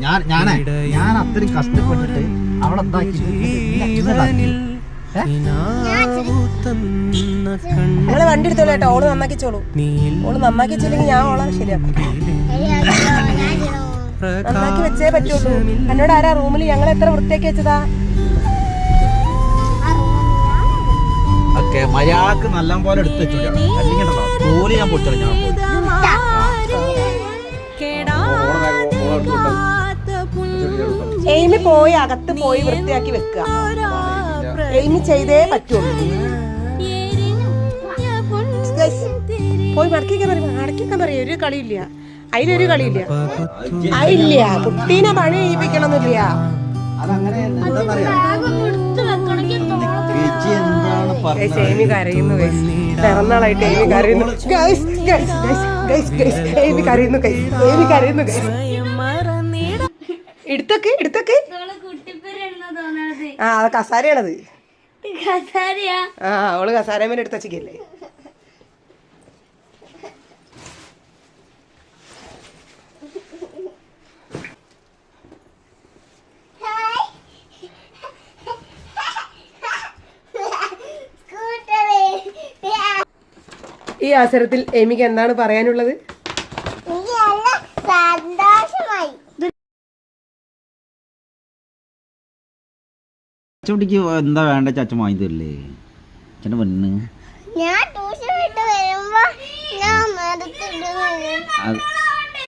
ഞാൻ അത്രയും കഷ്ടപ്പെട്ടിട്ട് അവളെ നിങ്ങള് വണ്ടി എടുത്തോളൂ കേട്ടോ. ഓള് നന്നാക്കിച്ചോളൂ. ഓള് നന്നാക്കിച്ചില്ലെങ്കിൽ ഞാൻ ഓളെ ശരിയാക്കും. നന്നാക്കി വെച്ചേ പറ്റുള്ളൂ. എന്നോട് ആരാ റൂമിൽ ഞങ്ങൾ എത്ര വൃത്തിയാക്കി വെച്ചതാ? മര്യാദക്ക് നല്ല പോലെ എടുത്ത് വെച്ചോളൂ. കോലി ഞാൻ പൊട്ടണം. ഞാൻ എയിമി പോയി അകത്ത് പോയി വൃത്തിയാക്കി വെക്കുക. എയിമി ചെയ്തേ പറ്റുള്ളൂ. പോയി മടക്കിക്കാൻ പറയും. ഒരു കളിയില്ല, അതിലൊരു കളിയില്ല. അതില്ല, കുട്ടീനെ പണി ചെയ്യിപ്പിക്കണമെന്നില്ല. എയിമി കരയുന്നു. പിറന്നാളായിട്ട് എയിമി കരയുന്നു. എയിമി കരയുന്നു. എയിമി കരയുന്നു. എടുത്തൊക്കെ ആ അത് കസാരയാണത്. ആ അവള് കസാരമേൽ എടുത്തച്ചല്ലേ. ഈ അവസരത്തിൽ എമിക്ക് എന്താണ് പറയാനുള്ളത്? ചച്ചുട്ടിക്ക് എന്താ വേണ്ട ചച്ച വാങ്ങി തരില്ലേ? അച്ഛൻ്റെ പെണ്ണ്